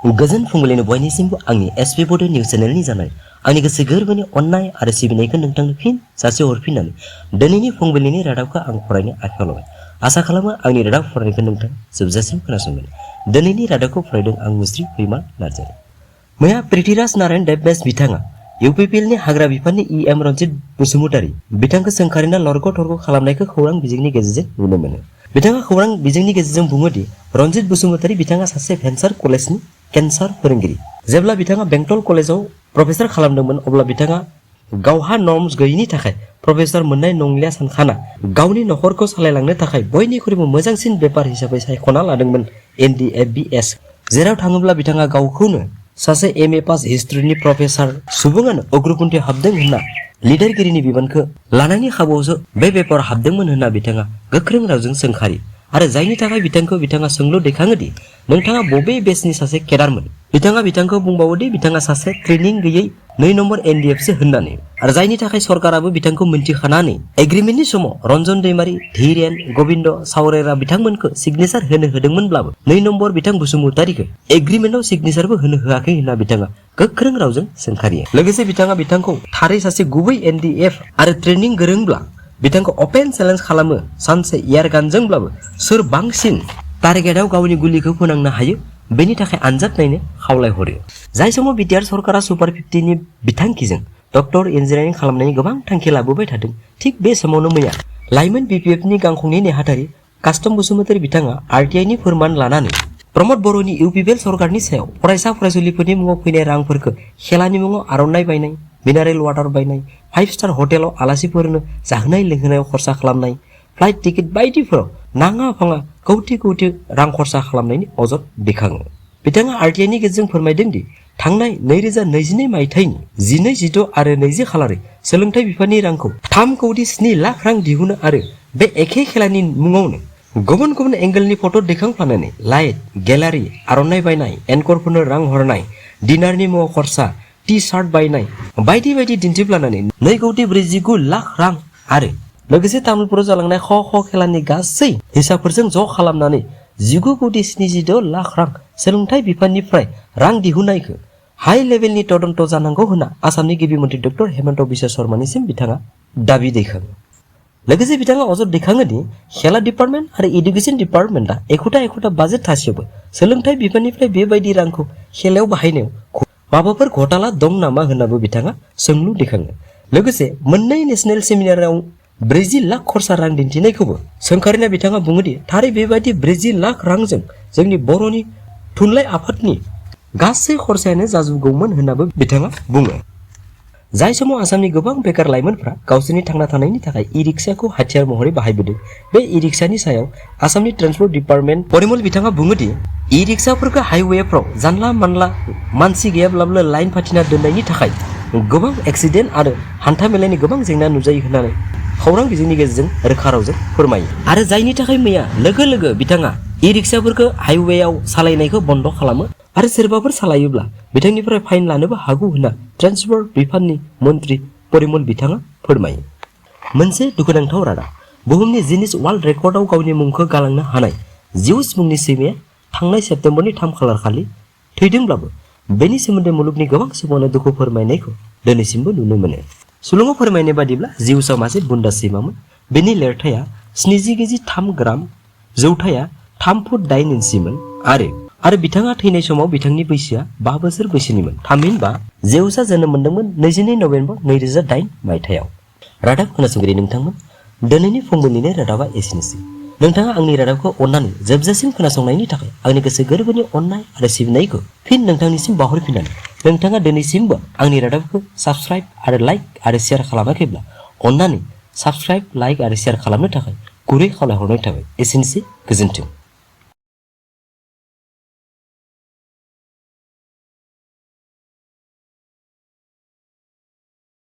गोजोन फुंबिलिनि बयनिसिमबो आंनि एसपि बड' निउज चेनेलनि जानाय आंनि गोसो गोरबोनि अननाय आरो सिबिनायखौ नोंथांनो फिन जासि हरफिननानै दिनैनि फुंबिलिनि रादाबखौ आं फरायनो आखायाव लाबाय। आसा खालामो आंनि रादाब फरायनायखौ नोंथां जोबजासिम खोनासंगोन। दिनैनि रादाबखौ फरायदों आं मुस्रि फैमाल नार्जारि। मैया पृथ्वीराज नारायण देबब्यास बिथाङा इउपिपिएलनि हाग्रा बिफाननि इएम रन्जित बसुमतारी बिथांखौ सोंखारिना लरग' थरग' खालामनायखौ खौरां बिजोंनि गेजेरजों नुनो मोनो। बिथाङा खौरां बिजोंनि गेजेरजों बुङोदि रन्जित बसुमतारी बिथाङा सासे भेन्सार कलेजनि केन्सार फोरोंगिरि। जेब्ला बिथाङा बेंटल कलेजाव प्रफेसार खालामदोंमोन अब्ला बिथाङा गावहा नर्म्स गैयिनि थाखाय प्रफेसार मोननाय नंलिया सानखाना गावनि नखरखौ सालायलांनो थाखाय बयनिख्रुइबो मोजांसिन बेपार हिसाबै सायख'ना लादोंमोन NDFBS। जेराव थाङोब्ला बिथाङा गावखौनो सासे MA पास हिस्ट्रिनि प्रफेसार सुबुङानो अग्रपन्थि हाबदों होनना लिडारगिरिनि बिबानखौ लानायनि खाबुआवसो बे बेपाराव हाबदोंमोन होनना बिथाङा गोख्रों रावजों सोंखारि आरो जायनि थाखाय बिथाङा सोंलु दैखाङोदि नोंथाङा बबे बेचनि सासे केडारमोन। बिथाङा बुंबावोदि बिथाङा सासे ट्रेनिं गैयै 2 नम्बर NDFसो होननानै आरो जायनि थाखाय सरकाराबो बिथांखौ मिन्थिखानानै एग्रिमेन्टनि समाव रन्जन दैमारि, धीरेन, गबिन्द सावरेरा बिथांमोनखौ सिगनेचार होनो होदोंमोनब्लाबो 2 नम्बर बिथां बसुमतारीखौ एग्रिमेन्टआव सिगनेचारबो होनो होआखै होनना बिथाङा गोख्रों रावजों सोंखारियो। लोगोसे बिथांखौ थारै सासे गुबै NDF आरो ट्रेनिं गोरोंब्ला बिथांखौ अपेन चेलेन्ज खालामो सानसे एयारगानजोंब्लाबो सोर बांसिन टारगेटआव गावनि गुलिखौ फोनांनो हायो बेनि थाखाय आनजाद नायनो खावलायहरो। जाय समाव बिटिआर सरकारा सुपार 50नि बिथांखिजों डक्टर इन्जिनियारिं खालामनायनि गोबां थांखि लाबोबाय थादों, थिग बे समावनो मैया लाइमोन BPFनि गांखंनि नेहाथारि कास्टम बसुमतारी बिथाङा RTIनि फोरमान लानानै प्रमद बर'नि इउपिपिएल सरकारनि सायाव फरायसा फरायसुलिफोरनि मुङाव फैनाय रांफोरखौ खेलानि मुङाव आर'नाइ बायनाय, मिनारेल वाटार बायनाय, 5 स्टार हटेलाव आलासिफोरनो जाहोनाय लोंहोनायाव खरसा खालामनाय, फ्लाइट टिकेट बायदिफोराव नाङा फाङा कौटि रां खरसा खालामनायनि अजद दैखाङो। बिथाङा RTIनि गेजेरजों फोरमायदों दि थांनाय 2022 मायथाइनि 12, 16 आरो 20 खालारै सोलोंथाइ बिफाननि रांखौ 3.7 लाख रां दिहुनो आरो बे एखे खेलानि मुङावनो गुबुन गुबुन एंगेलनि फट' दैखांफ्लानानै लाइट, गेलारि, आर'नाइ बायनाय, एंकरफोरनो रां हरनाय, डिनारनि मुङाव खरसा, टि-शार्ट बायनाय बायदि बायदि दिन्थिफ्लानानै 2.49 लाख रां आरो लोगोसे तामुलपुराव जालांनाय ख' खेलानि गासै हिसाबफोरजों ज' खालामनानै 19.76 लाख रां सोलोंथाइ बिफाननिफ्राय रां दिहुननायखौ हाइ लेभेलनि तदन्त जानांगौ होनना आसामनि गिबि मन्त्रि डक्टर हेमन्त बिश्व शर्मानिसिम बिथाङा दाबि दैखाङो। लोगोसे बिथाङा अजद दैखाङो दि खेला डिपार्टमेन्ट आरो इडुकेसन डिपार्टमेन्टआ एखुथा बाजेट थासेयावबो सोलोंथाइ बिफाननिफ्राय बेबायदि रांखौ खेलायाव बाहायनायाव माबाफोर घोटाला दं नामा होननाबो बिथाङा सोंलु दैखाङो। लोगोसे मोननै नेशनेल सेमिनाराव 40 लाख खरसा रां दिन्थिनायखौबो सोंखारिना बिथाङा बुङोदि थारै बेबायदि 40 लाख रांजों जोंनि बर'नि थुनलाइ आफादनि गासै खरसायानो जाजोबगौमोन होननाबो बिथाङा बुङो। जाय समाव आसामनि गोबां बेकार लाइमोनफ्रा गावसोरनि थांना थानायनि थाखाय इ-रिक्साखौ हाथियार महरै बाहायबोदों, बे इ-रिक्सानि सायाव आसामनि ट्रान्सपर्ट डिपार्टमेन्ट परिमल बिथाङा बुङोदि इ-रिक्साफोरखौ हाइवेफ्राव जानला मानला मानसि गैयाब्लाबो लाइन फाथिना दोननायनि थाखाय गोबां एक्सिडेन्ट आरो हान्था मेलानि गोबां जेंना नुजायो होननानै खौरां बिजोंनि गेजेरजों रोखा रावजों फोरमायो आरो जायनि थाखाय मैया लोगो बिथाङा इ-रिक्साफोरखौ हाइवेआव सालायनायखौ बन्द खालामो आरो सोरबाफोर सालायोब्ला बिथांनिफ्राय फाइन लानोबो हागौ होनना ट्रान्सपर्ट बिफाननि मन्त्रि परिमल बिथाङा फोरमायो। मोनसे दुखुनांथाव रादाब, बुहुमनि जिनिस वार्ल्ड रेकर्डआव गावनि मुंखौ गालांनो हानाय जिउस मुंनि सैमाया थांनाय सेप्तेम्बरनि 3 खालार खालि थैदोंब्लाबो बेनि सोमोन्दै मुलुगनि गोबां सुबुङानो दुखु फोरमायनायखौ दिनैसिमबो नुनो मोनो। सुलुङाव फोरमायनाय बादिब्ला जिउसा मासे बुन्दा सैमामोन। बेनि लिरथाया 70 केजि 3 ग्राम, जौथाया 3 फुट 8 इन्सिमोन आरो बिथाङा थैनाय समाव बिथांनि बैसोआ 5 बोसोर बैसोनिमोन। थामहिनबा जेउसा जोनोम मोन्दोंमोन 22 नभेम्बर 2008 मायथाइयाव। रादाब खोनासंगिरि नोंथांमोन, दिनैनि फुंबिलिनि रादाबा एसेनोसै। नोंथाङा आंनि रादाबखौ अननानै जोबजासिम खोनासंनायनि थाखाय आंनि गोसो गोरबोनि अननाय आरो सिबिनायखौ फिन नोंथांनिसिम बावहरफिननानै नोंथाङा दिनैसिमबो आंनि रादाबखौ साबस्क्राइब आरो लाइक आरो शेयार खालामाखैब्ला अननानै साबस्क्राइब, लाइक आरो शेयार खालामनो थाखाय गुरै खावलायहरनाय थाबाय। एसेनोसै, गोजोन्थों।